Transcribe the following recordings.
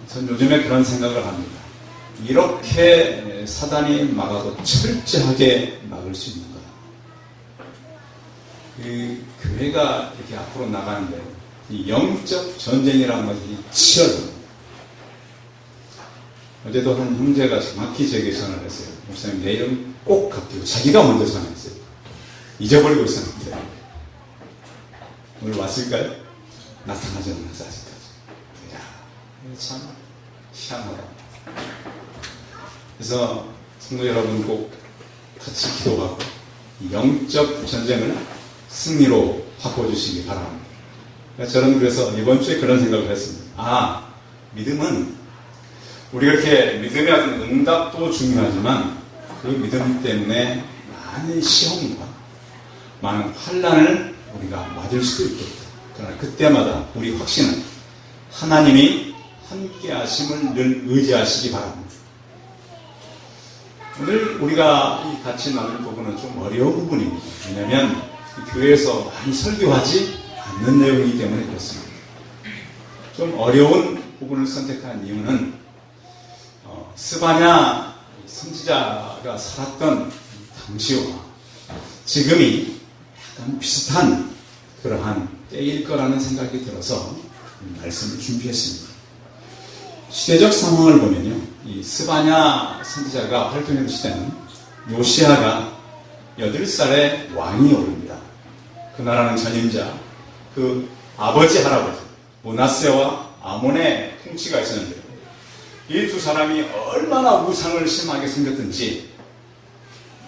전 요즘에 그런 생각을 합니다. 이렇게 사단이 막아도 철저하게 막을 수 있는 것. 교회가 이렇게 앞으로 나가는데 이 영적 전쟁이라는 것이 치열합니다. 어제도 한 형제가 정확히 제게 전화를 했어요. 목사님 내일은 꼭 갈게요. 자기가 먼저 전화했어요. 잊어버리고 있었는데 오늘 왔을까요? 나타나지 않았어 아직까지. 이야, 참 희한하다. 그래서 성도 여러분 꼭 같이 기도하고 이 영적 전쟁을 승리로 바꿔주시기 바랍니다. 저는 그래서 이번 주에 그런 생각을 했습니다. 믿음은 우리가 이렇게 믿음의 어떤 응답도 중요하지만 그 믿음 때문에 많은 시험과 많은 환난을 우리가 맞을 수도 있겠다. 그러나 그때마다 우리 확신은 하나님이 함께 하심을 늘 의지하시기 바랍니다. 오늘 우리가 같이 나눌 부분은 좀 어려운 부분입니다. 왜냐하면 교회에서 많이 설교하지 않는 내용이기 때문에 그렇습니다. 좀 어려운 부분을 선택한 이유는 스바냐 선지자가 살았던 당시와 지금이 약간 비슷한 그러한 때일 거라는 생각이 들어서 말씀을 준비했습니다. 시대적 상황을 보면요, 이 스바냐 선지자가 활동했던 시대는 요시아가 8살의 왕이 오릅니다. 그 나라는 전임자, 그 아버지 할아버지 므낫세와 아몬의 통치가 있었는데요. 이 두 사람이 얼마나 우상을 심하게 섬겼든지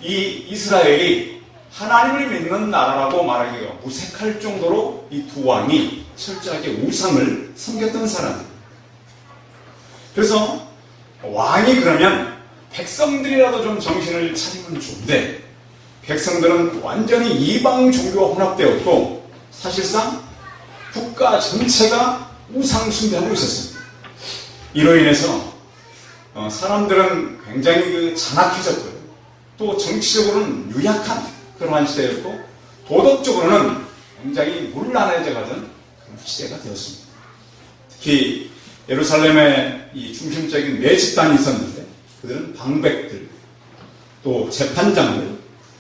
이 이스라엘이 하나님을 믿는 나라라고 말하기가 무색할 정도로 이 두 왕이 철저하게 우상을 섬겼던 사람들. 그래서 왕이 그러면 백성들이라도 좀 정신을 차리면 좋은데 백성들은 완전히 이방 종교와 혼합되었고 사실상 국가 전체가 우상 숭배하고 있었습니다. 이로 인해서 사람들은 굉장히 잔악해졌고요. 또 정치적으로는 유약한 그러한 시대였고 도덕적으로는 굉장히 문란해져 가던 그런 시대가 되었습니다. 특히 예루살렘에 이 중심적인 네 집단이 있었는데 그들은 방백들, 또 재판장들,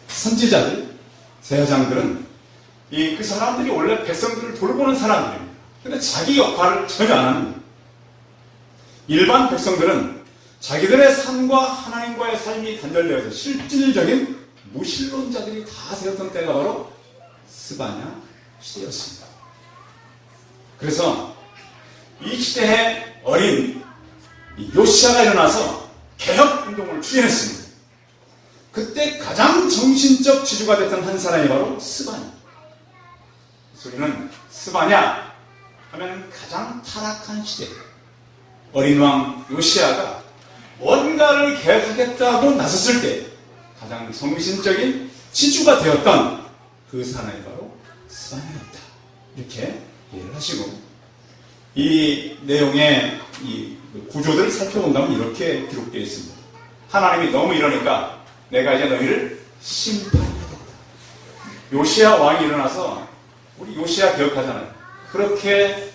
선지자들, 제사장들은 그 사람들이 원래 백성들을 돌보는 사람들입니다. 근데 자기 역할을 전혀 안 합니다. 일반 백성들은 자기들의 삶과 하나님과의 삶이 단절되어 있어 실질적인 무신론자들이 다 되었던 때가 바로 스바냐 시대였습니다. 그래서 이 시대에 어린 요시아가 일어나서 개혁운동을 추진했습니다. 그때 가장 정신적 지주가 됐던 한 사람이 바로 스바냐. 우리는 스바냐 하면 가장 타락한 시대, 어린 왕 요시아가 뭔가를 개혁하겠다고 나섰을 때 가장 정신적인 지주가 되었던 그 사람이 바로 스바냐였다. 이렇게 이해를 하시고 이 내용의 이 구조들을 살펴본다면 이렇게 기록되어 있습니다. 하나님이 너무 이러니까 내가 이제 너희를 심판하겠다. 요시아 왕이 일어나서 우리 요시아 개혁하잖아요. 그렇게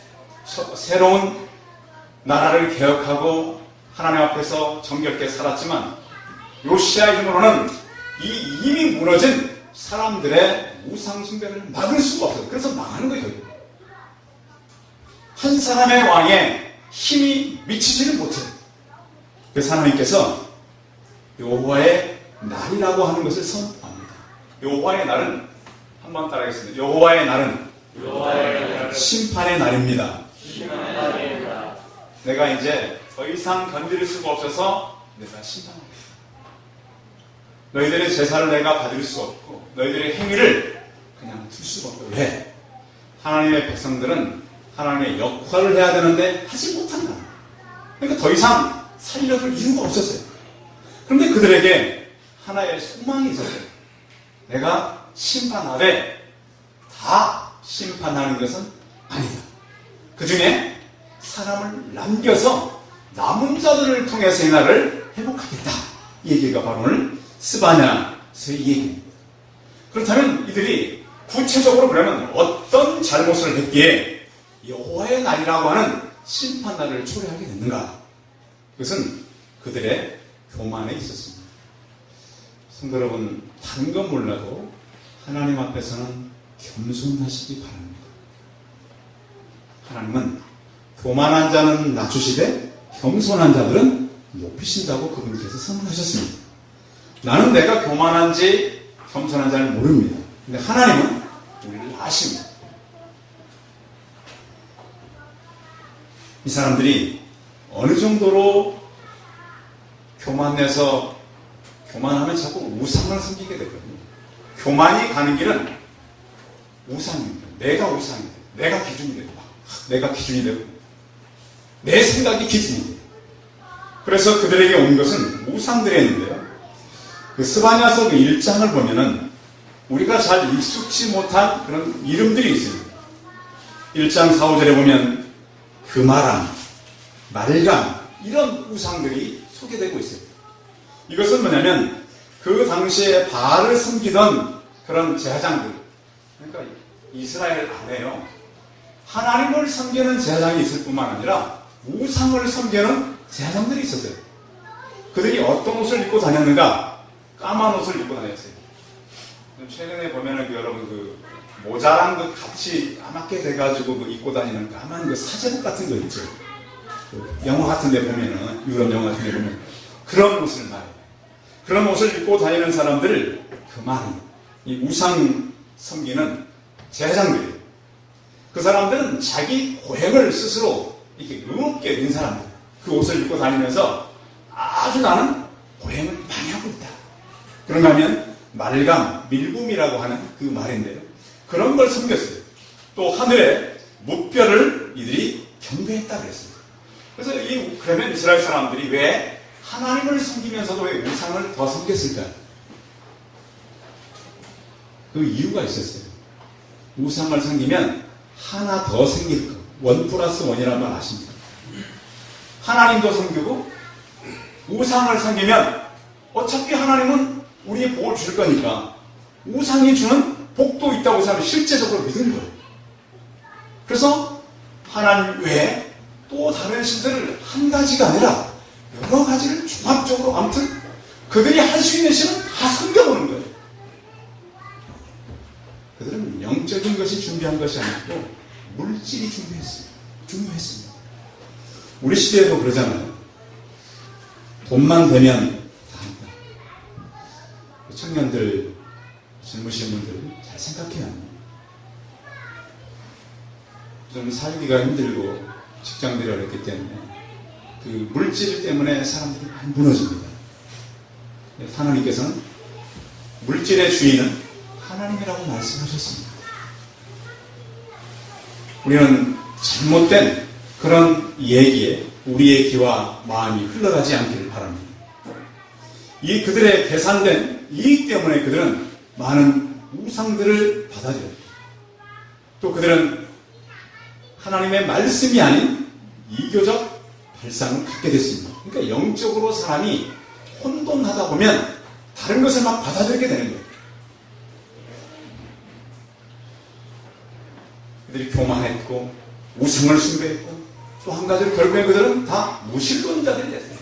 새로운 나라를 개혁하고 하나님 앞에서 정결케 살았지만 요시아 힘으로는 이 이미 무너진 사람들의 우상 숭배를 막을 수가 없어요. 그래서 망하는 거예요. 한 사람의 왕에 힘이 미치지를 못해요. 그래서 하나님께서 여호와의 날이라고 하는 것을 선포합니다. 여호와의 날은 한번 따라하겠습니다. 여호와의 날은 심판의 날입니다. 내가 이제 더 이상 견딜 수가 없어서 내가 심판합니다. 너희들의 제사를 내가 받을 수 없고 너희들의 행위를 그냥 둘 수가 없고 왜? 하나님의 백성들은 하나님의 역할을 해야 되는데 하지 못한다. 그러니까 더 이상 살려줄 이유가 없었어요. 그런데 그들에게 하나의 소망이 있었어요. 내가 심판하되 다 심판하는 것은 아니다. 그 중에 사람을 남겨서 남은 자들을 통해서 이 나라를 회복하겠다. 이 얘기가 바로 오늘 스바냐서의 얘기입니다. 그렇다면 이들이 구체적으로 그러면 어떤 잘못을 했기에 여호와의 날이라고 하는 심판날을 초래하게 됐는가? 그것은 그들의 교만에 있었습니다. 성도 여러분, 다른 건 몰라도 하나님 앞에서는 겸손하시기 바랍니다. 하나님은 교만한 자는 낮추시되 겸손한 자들은 높이신다고 그분께서 선언하셨습니다. 나는 내가 교만한지 겸손한지를 모릅니다. 근데 하나님은 우리를 아십니다. 이 사람들이 어느 정도로 교만해서 교만하면 자꾸 우상을 섬기게 되거든요. 교만이 가는 길은 우상입니다. 내가 우상이 되고, 내가 기준이 되고, 내가 기준이 되고, 내 생각이 기준이 돼요. 그래서 그들에게 온 것은 우상들이었는데요. 그 스바냐서 1장을 보면은 우리가 잘 익숙치 못한 그런 이름들이 있습니다. 1장 4, 5절에 보면 금아람, 말감 이런 우상들이 소개되고 있어요. 이것은 뭐냐면 그 당시에 바알을 섬기던 그런 제사장들, 그러니까 이스라엘 안에요, 하나님을 섬기는 제사장이 있을 뿐만 아니라 우상을 섬기는 제사장들이 있었어요. 그들이 어떤 옷을 입고 다녔는가? 까만 옷을 입고 다녔어요. 최근에 보면은 여러분 그 모자랑 그 같이 까맣게 돼가지고 그 입고 다니는 까만 그 사제복 같은 거 있죠. 그 영화 같은 데 보면은, 유럽 영화 같은 데 보면 그런 옷을 말해요. 그런 옷을 입고 다니는 사람들을 그만 이 우상 섬기는 제사장들이에요. 그 사람들은 자기 고행을 스스로 이렇게 의롭게 여긴 사람들, 그 옷을 입고 다니면서 아주 나는 고행을 많이 하고 있다. 그런가 하면 말감, 밀금이라고 하는 그 말인데요. 그런 걸 섬겼어요. 또 하늘의 무뼈를 이들이 경배했다 그랬습니다. 그래서 그러면 이스라엘 사람들이 왜 하나님을 섬기면서도 왜 우상을 더 섬겼을까? 그 이유가 있었어요. 우상을 섬기면 하나 더 생길 거. 1+1이라는 말 아십니까? 하나님도 섬기고 우상을 섬기면 어차피 하나님은 우리의 복을 줄 거니까 우상이 주는 복도 있다고 생각하면 실제적으로 믿은 거예요. 그래서 하나님 외에 또 다른 신들을 한 가지가 아니라 여러 가지를 종합적으로 아무튼 그들이 할 수 있는 신은 다 섬겨보는 거예요. 그들은 영적인 것이 준비한 것이 아니고 물질이 중요했습니다. 우리 시대에도 그러잖아요. 돈만 되면 다 한다. 청년들, 젊으신 분들 잘 생각해야 합니다. 좀 살기가 힘들고 직장들이 어렵기 때문에 그 물질 때문에 사람들이 많이 무너집니다. 하나님께서는 물질의 주인은 하나님이라고 말씀하셨습니다. 우리는 잘못된 그런 얘기에 우리의 귀와 마음이 흘러가지 않기를 바랍니다. 이 그들의 계산된 이익 때문에 그들은 많은 우상들을 받아들여요. 또 그들은 하나님의 말씀이 아닌 이교적 발상을 갖게 됐습니다. 그러니까 영적으로 사람이 혼돈하다 보면 다른 것을 막 받아들이게 되는 거예요. 그들이 교만했고 우상을 숭배했고 또 한 가지로 결국에 그들은 다 무신론자들이 됐어요.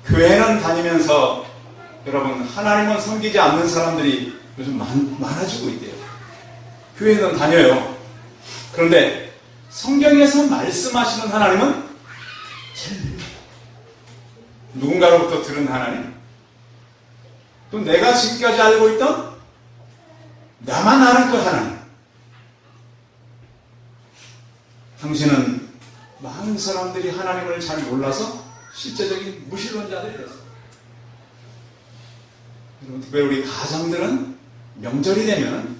교회는 다니면서 여러분 하나님은 섬기지 않는 사람들이 요즘 많아지고 있대요. 교회는 다녀요. 그런데 성경에서 말씀하시는 하나님은 누군가로부터 들은 하나님, 또 내가 지금까지 알고 있던 나만 아는 그 하나님. 당신은 많은 사람들이 하나님을 잘 몰라서 실제적인 무신론자들이 됐어요. 특별히 우리 가장들은 명절이 되면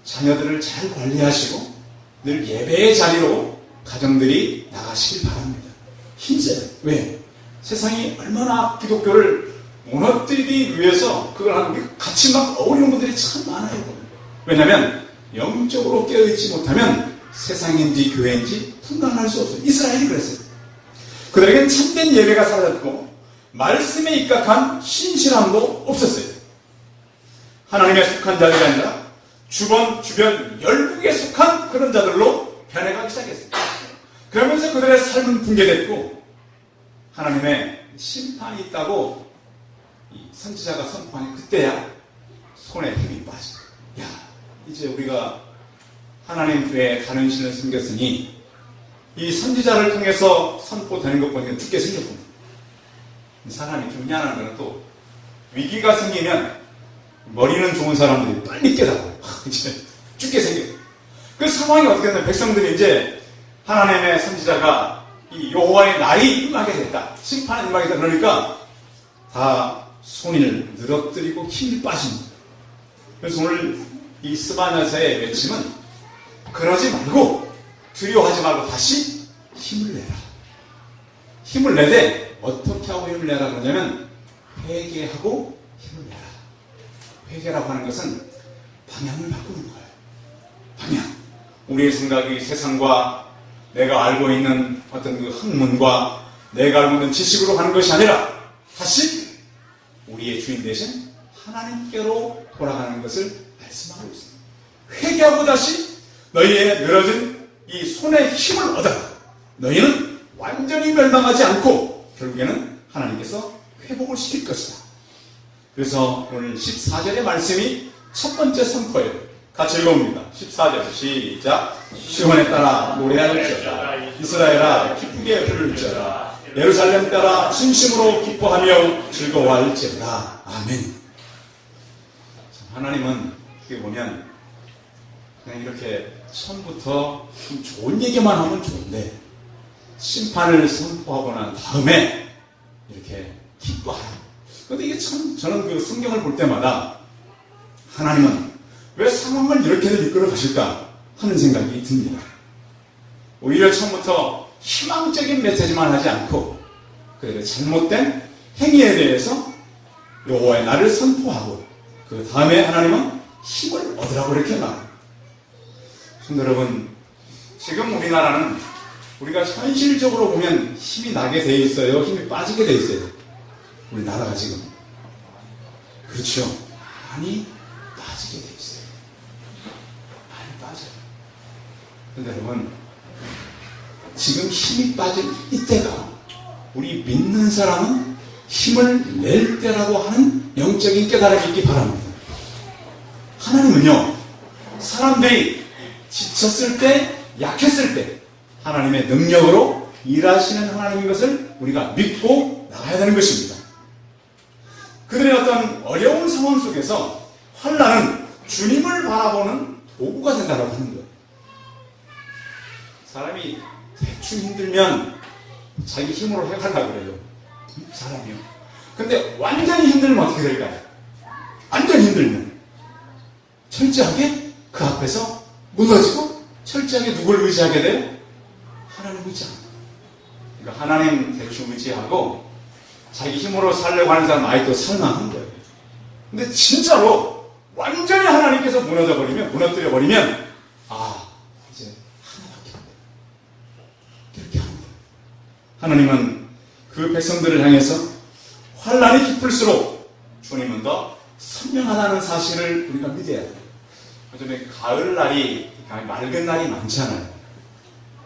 자녀들을 잘 관리하시고 늘 예배의 자리로 가정들이 나가시길 바랍니다. 힘써요. 왜? 세상이 얼마나 기독교를 무너뜨리기 위해서 그걸 하는 같이 막 어울리는 분들이 참 많아요. 왜냐하면 영적으로 깨어있지 못하면 세상인지 교회인지 분간할 수 없어요. 이스라엘이 그랬어요. 그들에겐 참된 예배가 사라졌고 말씀에 입각한 신실함도 없었어요. 하나님에 속한 자들이 아니라 주변 열국에 속한 그런 자들로 변해가기 시작했어요. 그러면서 그들의 삶은 붕괴됐고 하나님의 심판이 있다고 이 선지자가 선포하니 그때야 손에 힘이 빠져. 야, 이제 우리가 하나님 외에 다른 신을 섬겼으니 이 선지자를 통해서 선포되는 것 보니까 죽게 생겼구나. 사람이 좀 미안한 거는 또 위기가 생기면 머리는 좋은 사람들이 빨리 깨닫고 이제 죽게 생겨. 그 상황이 어떻게 되냐면 백성들이 이제 하나님의 선지자가 이 여호와의 날이 임하게 됐다. 심판이 임하게 됐다. 그러니까 다 손을 늘어뜨리고 힘이 빠집니다. 그래서 오늘 이 스바냐서의 외침은 그러지 말고 두려워하지 말고 다시 힘을 내라. 힘을 내되 어떻게 하고 힘을 내라 그러냐면 회개하고 힘을 내라. 회개라고 하는 것은 방향을 바꾸는 거예요. 방향. 우리의 생각이 세상과 내가 알고 있는 어떤 그 학문과 내가 알고 있는 지식으로 가는 것이 아니라 다시 우리의 주인 대신 하나님께로 돌아가는 것을 말씀하고 있습니다. 회개하고 다시 너희의 늘어진 이 손에 힘을 얻어라. 너희는 완전히 멸망하지 않고 결국에는 하나님께서 회복을 시킬 것이다. 그래서 오늘 14절의 말씀이 첫 번째 선포예요. 같이 읽어봅니다. 14절 시작. 시온에 따라 노래할지어다. 이스라엘아 기쁘게 부를지어다. 예루살렘 따라 진심으로 기뻐하며 즐거워할지어다. 아멘. 하나님은 어떻게 보면 그냥 이렇게 처음부터 좀 좋은 얘기만 하면 좋은데 심판을 선포하고 난 다음에 이렇게 기뻐하라. 그런데 이게 참 저는 그 성경을 볼 때마다 하나님은 왜 상황을 이렇게들 이끌어 가실까 하는 생각이 듭니다. 오히려 처음부터 희망적인 메시지만 하지 않고 그들의 잘못된 행위에 대해서 여호와의 날을 선포하고 그 다음에 하나님은 힘을 얻으라고 이렇게 말합니다. 여러분, 지금 우리나라는 우리가 현실적으로 보면 힘이 나게 돼 있어요? 힘이 빠지게 돼 있어요? 우리나라가 지금. 그렇죠. 많이 빠지게 돼 있어요. 많이 빠져요. 근데 여러분, 지금 힘이 빠진 이때가 우리 믿는 사람은 힘을 낼 때라고 하는 영적인 깨달음이 있기 바랍니다. 하나님은요, 사람들이 지쳤을 때, 약했을 때 하나님의 능력으로 일하시는 하나님인 것을 우리가 믿고 나가야 되는 것입니다. 그들의 어떤 어려운 상황 속에서 환난은 주님을 바라보는 도구가 된다고 하는 거예요. 사람이 대충 힘들면 자기 힘으로 해가려고 그래요. 사람이요. 근데 완전히 힘들면 어떻게 될까요? 완전히 힘들면 철저하게 그 앞에서 무너지고 철저하게 누굴 의지하게 돼요? 하나님 의지하고. 그러니까 하나님 대충 의지하고 자기 힘으로 살려고 하는 사람 아직도 살만한 거예요. 근데 진짜로 완전히 하나님께서 무너뜨려 버리면 이제 하나밖에 안 돼요. 이렇게 합니다. 하나님은 그 백성들을 향해서 환난이 깊을수록 주님은 더 선명하다는 사실을 우리가 믿어야 돼요. 요즘에 가을날이 맑은 날이 많지 않아요.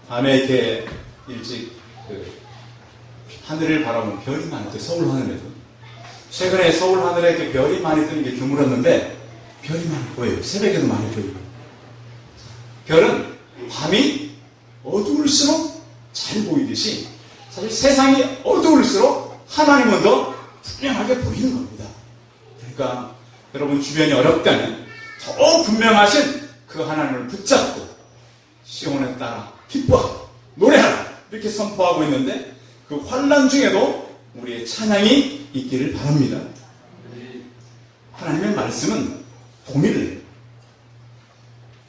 밤에 이렇게 일찍 하늘을 바라보면 별이 많이 떠요. 서울 하늘에도. 최근에 서울 하늘에 이렇게 별이 많이 뜨는 게 드물었는데 별이 많이 보여요. 새벽에도 많이 보이고. 별은 밤이 어두울수록 잘 보이듯이 사실 세상이 어두울수록 하나님은 더 분명하게 보이는 겁니다. 그러니까 여러분 주변이 어렵다면 더 분명하신 그 하나님을 붙잡고 시온에 따라 기뻐하고 노래하라 이렇게 선포하고 있는데 그 환난 중에도 우리의 찬양이 있기를 바랍니다. 하나님의 말씀은 동일을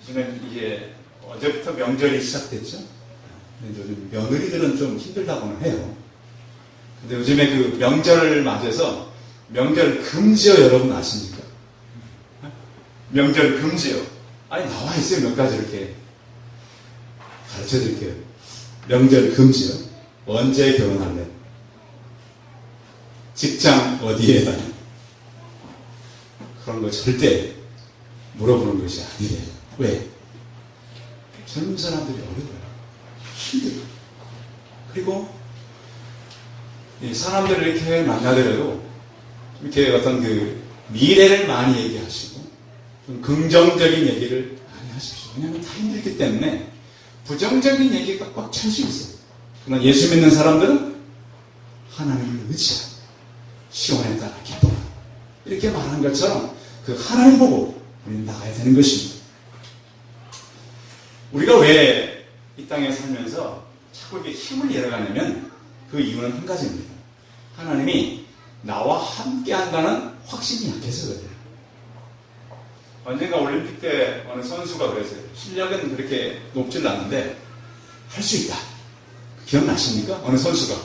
요즘에 이제 어제부터 명절이 시작됐죠. 요즘 며느리들은 좀 힘들다고는 해요. 근데 요즘에 그 명절을 맞아서 명절 금지어 여러분 아십니까? 명절 금지어. 아니 나와 있어요. 몇 가지 이렇게 가르쳐 드릴게요. 명절 금지어. 언제 결혼할래? 직장 어디에 다녀? 그런 거 절대 물어보는 것이 아니래요. 왜? 젊은 사람들이 어려워요. 힘들어요. 그리고 이 사람들을 이렇게 만나더라도 이렇게 어떤 그 미래를 많이 얘기하시고 좀 긍정적인 얘기를 많이 하십시오. 왜냐하면 다 힘들기 때문에 부정적인 얘기가 꽉 찰 수 있어요. 그러나 예수 믿는 사람들은 하나님을 의지하고 시온에 따라 기뻐라 이렇게 말한 것처럼 그 하나님 보고 우리는 나가야 되는 것입니다. 우리가 왜 이 땅에 살면서 자꾸 이렇게 힘을 잃어가냐면 그 이유는 한 가지입니다. 하나님이 나와 함께 한다는 확신이 약해서 그래요. 언젠가 올림픽 때 어느 선수가 그랬어요. 실력은 그렇게 높진 않은데 할 수 있다. 기억나십니까? 어느 선수가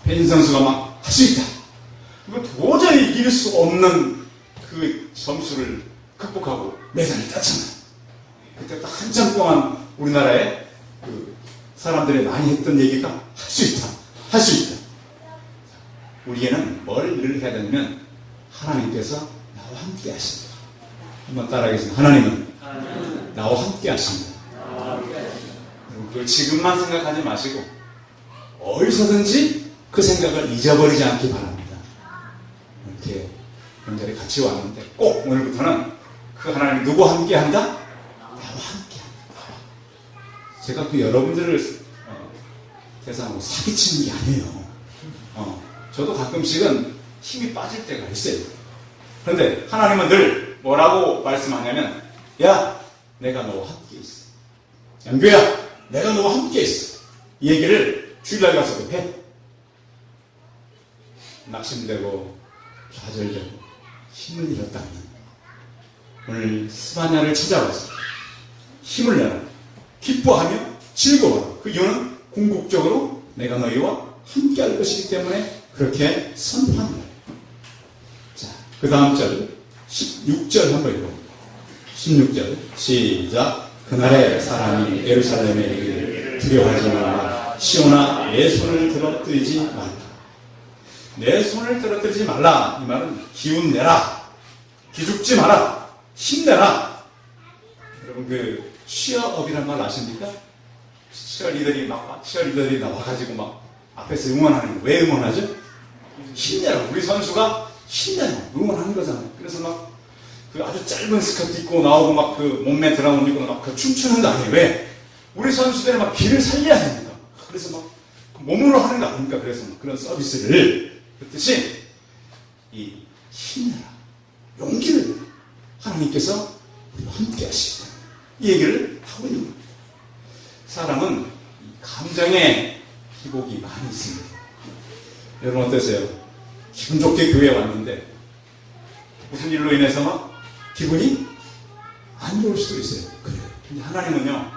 펜 선수가 막 할 수 있다. 이거 도저히 이길 수 없는 그 점수를 극복하고 메달을 땄잖아요. 그때 딱 한참 동안 우리나라에 그 사람들이 많이 했던 얘기가 할 수 있다. 할 수 있다. 우리에는 뭘 늘 해야 되냐면 하나님께서 나와 함께 하신다. 한번 따라하겠습니다. 하나님은 나와 함께 하신다. 그걸 지금만 생각하지 마시고 어디서든지 그 생각을 잊어버리지 않기 바랍니다. 이렇게 명절에 같이 왔는데 꼭 오늘부터는 그 하나님이 누구와 함께 한다? 나와 함께 한다. 제가 그 여러분들을 대상으로 사기치는 게 아니에요. 저도 가끔씩은 힘이 빠질 때가 있어요. 그런데 하나님은 늘 뭐라고 말씀하냐면 야, 내가 너와 함께 있어. 양교야, 내가 너와 함께 있어. 이 얘기를 주일날 가서도 해. 낙심되고 좌절되고 힘을 잃었다면 오늘 스바냐를 찾아와서 힘을 내라. 기뻐하며 즐거워라. 그 이유는 궁극적으로 내가 너희와 함께 할 것이기 때문에 그렇게 선포합니다. 자, 그 다음 절 16절 한번 읽어봅니다. 16절 시작. 그날에 사람이 예루살렘에 이르기를 두려워하지 말라. 시온아 내 손을 들어뜨리지 말라. 내 손을 들어뜨리지 말라. 이 말은 기운 내라. 기죽지 마라. 힘내라. 여러분 그 취업이란 말 아십니까? 치어리더들이 나와가지고 막 앞에서 응원하는 거. 왜 응원하죠? 힘내라. 우리 선수가 힘내라. 응원하는 거잖아요. 그래서 막 그 아주 짧은 스커트 입고 나오고 막 그 몸매 드라운 입고 막 그 춤추는 거 아니에요. 왜? 우리 선수들이 막 길을 살려야 되니까. 그래서 막 몸으로 하는 거 아닙니까? 그래서 그런 서비스를 그 뜻이 이 힘내라. 용기를 내라. 하나님께서 우리와 함께 하시다. 이 얘기를 하고 있는 겁니다. 사람은 감정의 기복이 많이 있습니다. 여러분 어떠세요? 기분 좋게 교회에 왔는데 무슨 일로 인해서 막 기분이 안 좋을 수도 있어요. 그래요. 근데 하나님은요,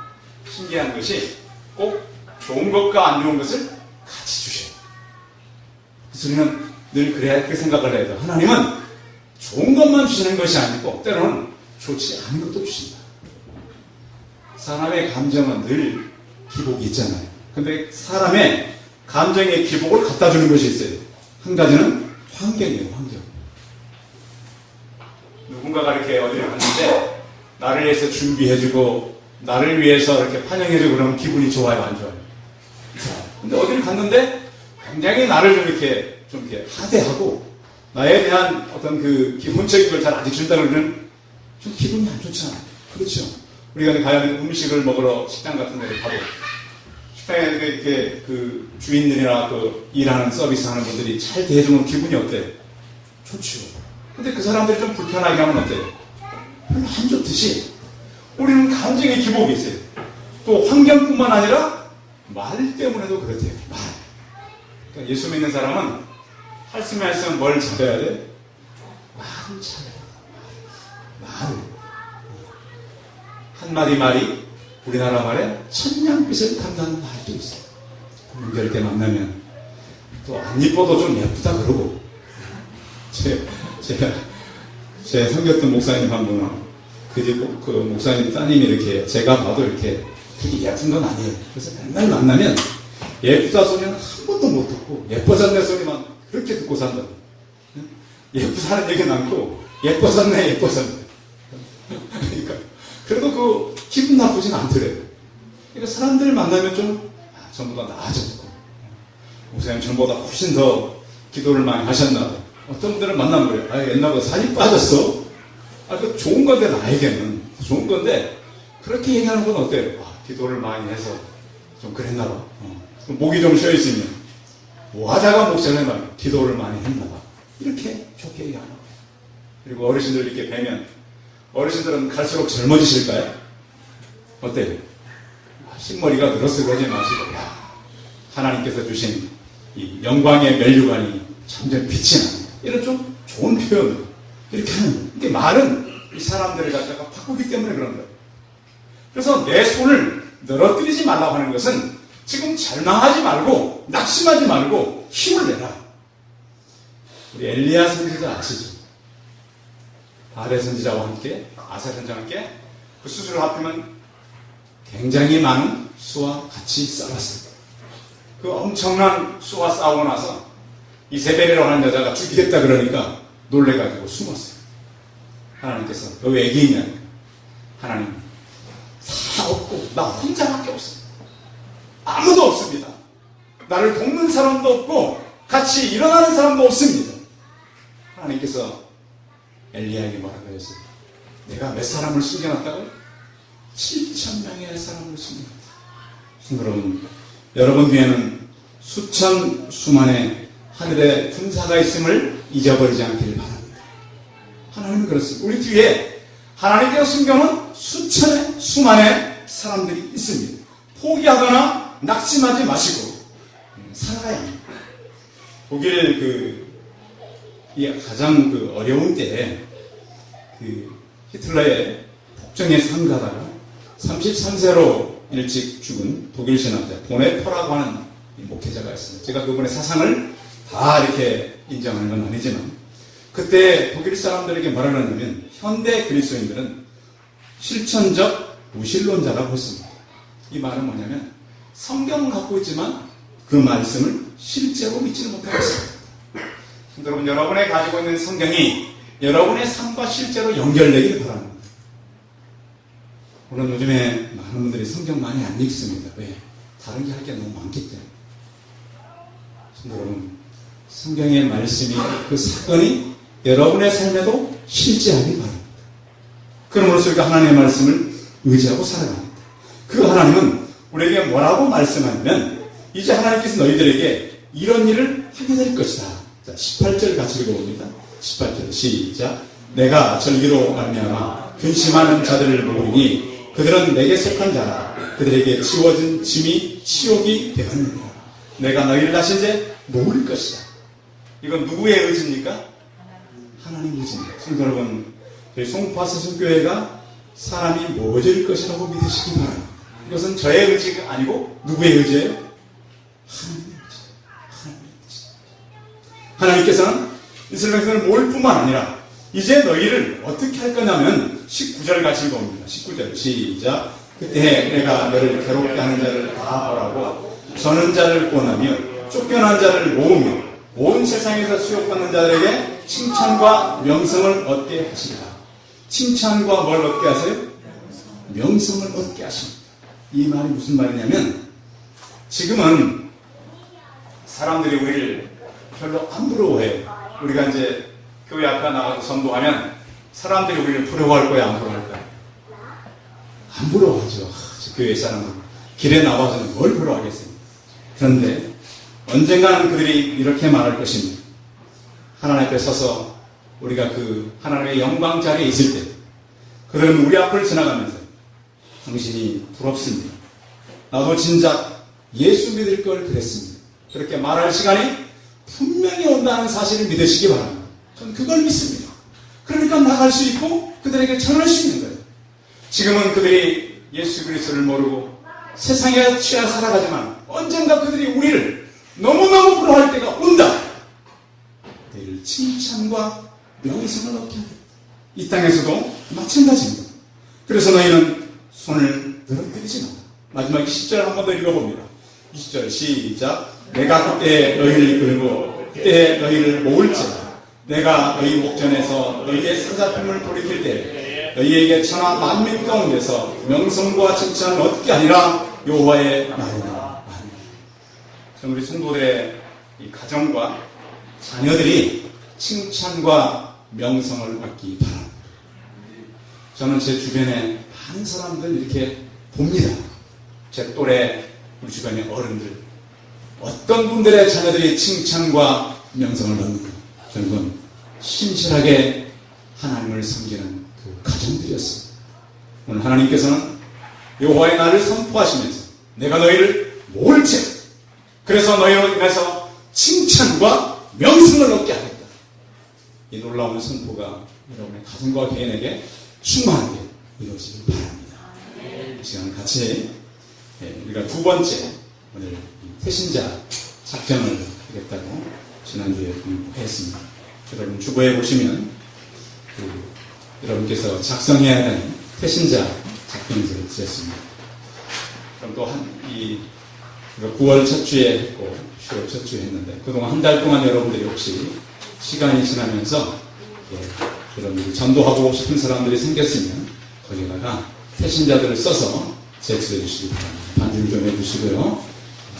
신기한 것이 꼭 좋은 것과 안 좋은 것을 같이 주셔요. 그래서 우리는 늘 그렇게 생각을 해야 돼요. 하나님은 좋은 것만 주시는 것이 아니고 때로는 좋지 않은 것도 주신다. 사람의 감정은 늘 기복이 있잖아요. 근데 사람의 감정의 기복을 갖다 주는 것이 있어요. 한 가지는 환경이에요, 환경. 누군가가 이렇게 어디를 갔는데 나를 위해서 준비해주고 나를 위해서 이렇게 환영해주고 그러면 기분이 좋아요, 안 좋아요? 자, 근데 어디를 갔는데 굉장히 나를 좀 이렇게 하대하고 나에 대한 어떤 그 기본적인 걸 잘 안 지켜준다 그러면 좀 기분이 안 좋잖아요. 그렇죠? 우리가 과연 음식을 먹으러 식당 같은 데를 가도 식당에 이렇게 그 주인들이나 그 일하는 서비스 하는 분들이 잘 대해주면 기분이 어때요? 좋죠. 근데 그 사람들이 좀 불편하게 하면 어때요? 별로 안 좋듯이 우리는 감정의 기복이 있어요. 또 환경뿐만 아니라 말 때문에도 그렇대요. 말. 그러니까 예수 믿는 사람은 말씀 뭘 잘해야 돼? 말을 잘해야 돼. 말을. 한마디 말이 우리나라 말에 천냥빛을 간다는 말도 있어요. 명절 때 만나면 또 안 이뻐도 좀 예쁘다 그러고 제 섬겼던 목사님 한 분은 그 목사님 따님이 이렇게 제가 봐도 이렇게 그렇게 예쁜 건 아니에요. 그래서 맨날 만나면 예쁘다 소리는 한 번도 못 듣고 예뻐졌네 소리만 그렇게 듣고 산다. 예쁘다는 얘기는 않고 예뻐졌네. 그러니까 그래도 그 기분 나쁘진 않더래요. 그러니까 사람들 만나면 좀 전보다 나아졌고, 목사님 전보다 훨씬 더 기도를 많이 하셨나 봐. 어떤 분들은 만나면 그래요. 아, 옛날보다 살이 빠졌어? 아, 그 좋은 건데, 나에게는. 좋은 건데, 그렇게 얘기하는 건 어때요? 아, 기도를 많이 해서 좀 그랬나 봐. 목이 좀 쉬어있으면, 뭐 하다가 목사님 말 기도를 많이 했나 봐. 이렇게 좋게 얘기하는 거예요. 그리고 어르신들 이렇게 뵈면, 어르신들은 갈수록 젊어지실까요? 어때요? 흰머리가 늘어서 그러지 마시고, 야, 하나님께서 주신 이 영광의 면류관이 점점 빛이 나는, 이런 좀 좋은 표현으로 이렇게 하는. 이게 말은 이 사람들을 갖다가 바꾸기 때문에 그런 거예요. 그래서 내 손을 늘어뜨리지 말라고 하는 것은 지금 절망하지 말고, 낙심하지 말고 힘을 내라. 우리 엘리야 선지자 아시죠? 바알의 선지자와 함께, 아사 선지자와 함께 그 수술을 합하면 굉장히 많은 수와 같이 싸웠어요. 그 엄청난 수와 싸우고 나서 이세벨이라고 하는 여자가 죽이겠다 그러니까 놀래가지고 숨었어요. 하나님께서 너 왜 여기 있냐? 하나님, 다 없고 나 혼자밖에 없어요. 아무도 없습니다. 나를 돕는 사람도 없고 같이 일어나는 사람도 없습니다. 하나님께서 엘리야에게 뭐라고 했어요? 내가 몇 사람을 숨겨놨다고요? 7,000명의 사람을 숨겨놨다. 여러분 뒤에는 수천 수만의 하늘의 군사가 있음을 잊어버리지 않기를 바랍니다. 하나님은 그렇습니다. 우리 뒤에 하나님께서 숨겨놓은 수천의 수만의 사람들이 있습니다. 포기하거나 낙심하지 마시고 살아야 합니다. 독일 가장 어려운 때에 히틀러의 폭정에 참가하다가 33세로 일찍 죽은 독일 신학자 보네퍼라고 하는 목회자가 있습니다. 제가 그분의 사상을 다 이렇게 인정하는 건 아니지만, 그때 독일 사람들에게 뭐라 그러냐면, 현대 그리스도인들은 실천적 무신론자라고 했습니다. 이 말은 뭐냐면, 성경은 갖고 있지만 그 말씀을 실제로 믿지는 못하고 있습니다. 여러분, 여러분이 가지고 있는 성경이 여러분의 삶과 실제로 연결되기를 바랍니다. 물론 요즘에 많은 분들이 성경 많이 안 읽습니다. 왜? 다른 게 할 게 너무 많기 때문에. 여러분, 성경의 말씀이, 그 사건이 여러분의 삶에도 실제하기 바랍니다. 그러므로서 우리가 하나님의 말씀을 의지하고 살아갑니다. 그 하나님은 우리에게 뭐라고 말씀하냐면, 이제 하나님께서 너희들에게 이런 일을 하게 될 것이다. 자, 18절 같이 읽어봅니다. 18절 시작. 내가 절기로 말미암아 근심하는 자들을 모으니 그들은 내게 속한 자라. 그들에게 지워진 짐이 치욕이 되었느니라. 내가 너희를 다시 이제 모을 것이다. 이건 누구의 의지입니까? 하나님의 의지입니다. 성도 여러분, 저희 송파스승교회가 사람이 모질 것이라고 믿으시기 바랍니다. 이것은 저의 의지가 아니고 누구의 의지예요? 하나님의 의지. 하나님의 의지. 하나님께서는 이스라엘 백성을 모을 뿐만 아니라 이제 너희를 어떻게 할 거냐면 19절 같이 읽어봅니다. 19절 시작. 그때 내가 너를 괴롭게 하는 자를 다 벌하고 저는 자를 권하며 쫓겨난 자를 모으며 온 세상에서 수욕받는 자들에게 칭찬과 명성을 얻게 하시리라. 칭찬과 뭘 얻게 하세요? 명성을 얻게 하십니다. 이 말이 무슨 말이냐면, 지금은 사람들이 우리를 별로 안 부러워해요. 우리가 이제 교회 앞에 나가서 선도하면 사람들이 우리를 부러워할 거야, 안 부러워할 거야? 안 부러워하죠. 교회 사람들 길에 나와서는 뭘 부러워하겠습니까? 그런데 언젠가는 그들이 이렇게 말할 것입니다. 하나님 앞에 서서 우리가 그 하나님의 영광 자리에 있을 때 그들은 우리 앞을 지나가면서 당신이 부럽습니다. 나도 진작 예수 믿을 걸 그랬습니다. 그렇게 말할 시간이 분명히 온다는 사실을 믿으시기 바랍니다. 저는 그걸 믿습니다. 그러니까 나갈 수 있고 그들에게 전할 수 있는 거예요. 지금은 그들이 예수 그리스도를 모르고 세상에 취해 살아가지만 언젠가 그들이 우리를 너무너무 부러워할 때가 온다. 내일 칭찬과 명성을 얻게 합니다. 이 땅에서도 마찬가지입니다. 그래서 너희는 손을 늘어뜨리지 마라. 마지막 10절 한 번 더 읽어봅니다. 20절 시작. 내가 그때 너희를 이끌고 그때 너희를 모을지라. 내가 너희 목전에서 너희의 사자품을 돌이킬 때 너희에게 천하 만민 가운데서 명성과 칭찬을 얻게 하리라. 여호와의 말이다. 저는 우리 성도들의 이 가정과 자녀들이 칭찬과 명성을 받기 바랍니다. 저는 제 주변에 많은 사람들 이렇게 봅니다. 제 또래 우리 주변의 어른들, 어떤 분들의 자녀들이 칭찬과 명성을 받는가. 저는 그건 신실하게 하나님을 섬기는 그 가정들이었습니다. 오늘 하나님께서는 여호와의 날을 선포하시면서 내가 너희를 모을지 그래서 너희로 인해서 칭찬과 명성을 얻게 하겠다. 이 놀라운 선포가 여러분의 가정과 개인에게 충만하게 이루어지길 바랍니다. 이 시간 같이 우리가 두 번째 오늘 태신자 작전을 하겠다고 지난주에 공부했습니다. 여러분 주보에 보시면 여러분께서 작성해야 하는 태신자 작전을 드렸습니다. 그럼 또 우리가 9월 첫 주에 했고 10월 첫 주에 했는데 그동안 한 달 동안 여러분들이 혹시 시간이 지나면서 여러분들이 전도하고 싶은 사람들이 생겼으면 거기다가 태신자들을 써서 제출해 주시기 바랍니다. 반주를 좀 해주시고요.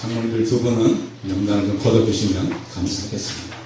장로님들 두 분은 명단을 좀 걷어주시면 감사하겠습니다.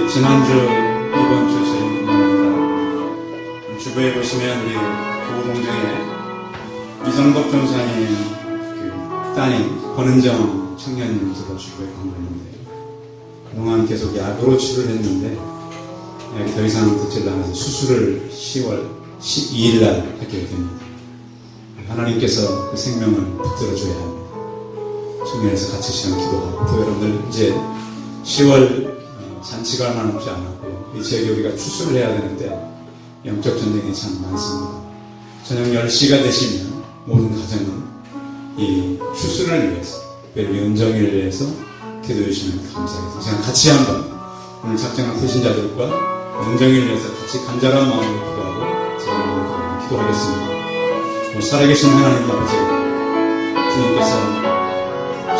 지난주, 이번 주 저희 만납니다. 주부에 보시면 우리 교우동정에 이정덕 전사님 그 따님 권은정 청년님께서 주부에 방문했는데 그동안 계속 약으로 치료를 했는데 약이 더 이상 듣질 않아서 수술을 10월 12일 날 하게 됩니다. 하나님께서 그 생명을 붙들어줘야 합니다. 청년에서 같이 시간 기도하고 또 여러분들 이제 10월 잔치가 얼마 남지 않았고 이 지역에 우리가 추수를 해야 되는데 영적 전쟁이 참 많습니다. 저녁 10시가 되시면 모든 가정은 이 추수를 위해서 특별히 은정이를 위해서 기도해 주시면 감사하겠습니다. 제가 같이 한번 오늘 작정한 태신자들과 은정이를 위해서 같이 간절한 마음으로 기도하고 제가 마음으로 기도하겠습니다. 살아계신 하나님 아버지, 주님께서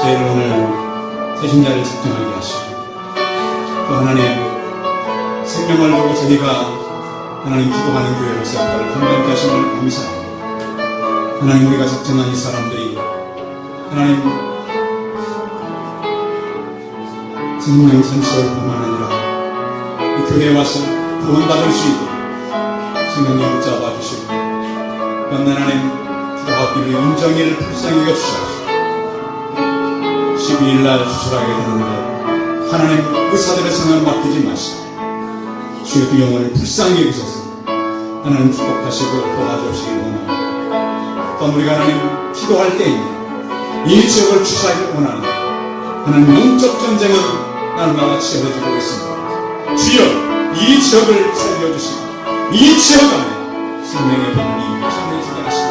저희를 오늘 태신자를 작정하게 하시고 또 하나님 생명을 두고 저희가 하나님 기도하는 교회로서 역할을 감당케 하심을 감사합니다. 하나님 우리가 작정한 이 사람들이 하나님 생명 산시월뿐만 아니라 이 교회에 와서 구원받을 수 있도록 생명을 붙잡아 주시고 그런데 하나님 기도와 비를 온정일 불쌍히 여주시옵소서. 12일날 추출하게 되는데 하나님 의사들의 성을 맡기지 마시고 주의 그 영혼을 불쌍히 여기소서. 하나님 축복하시고 도와주시기 원합니다. 또한 우리가 하나님 기도할 때에 이 지역을 주시하기 원합니다. 하나님 영적 전쟁은 날마다 치열해지고 있습니다. 주여 이 지역을 살려주시고 이 지역 안에 생명의 방울이 전해지게 하시고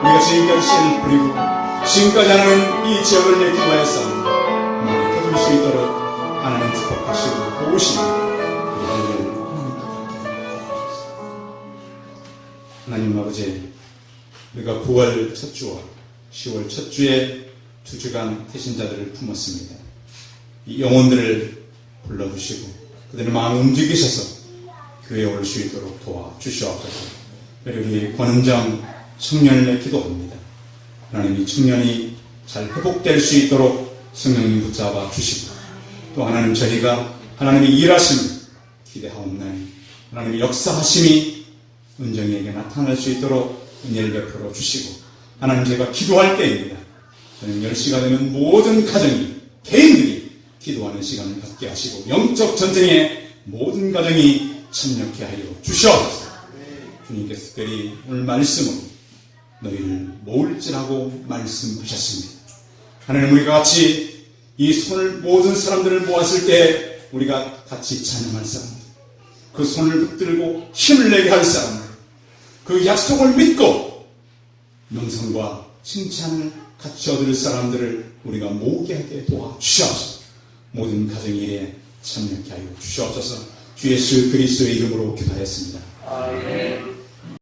우리가 지금까지 씨를 뿌리고 지금까지 하나님 이 지역을 내 기도하여 싸우고 거둘 수 있도록 하나님 축복하시고 도우시고 하나님 아버지 우리가 9월 첫 주와 10월 첫 주에 2주간 태신자들을 품었습니다. 이 영혼들을 불러주시고 그들의 마음을 움직이셔서 교회에 올 수 있도록 도와주시옵소서. 그리고 우리 권은정 청년을 기도합니다. 하나님 이 청년이 잘 회복될 수 있도록 성령님 붙잡아 주시고 또 하나님 저희가 하나님의 일하심을 기대하옵나니 하나님의 역사하심이 은정이에게 나타날 수 있도록 은혜를 베풀어 주시고 하나님 제가 기도할 때입니다. 저녁 10시가 되면 모든 가정이 개인들이 기도하는 시간을 갖게 하시고 영적 전쟁에 모든 가정이 참여케 하여 주시옵소서. 주님께서 특별히 오늘 말씀으로 너희를 모을지라고 말씀하셨습니다. 하나님 우리가 같이 이 손을 모든 사람들을 모았을 때 우리가 같이 찬양할 사람들 그 손을 붙들고 힘을 내게 할 사람들 그 약속을 믿고 명성과 칭찬을 같이 얻을 사람들을 우리가 모으게 하게 도와주시옵소서. 모든 가정 일에 참여케 하여 주시옵소서. 주 예수 그리스도의 이름으로 기도하였습니다. 아멘.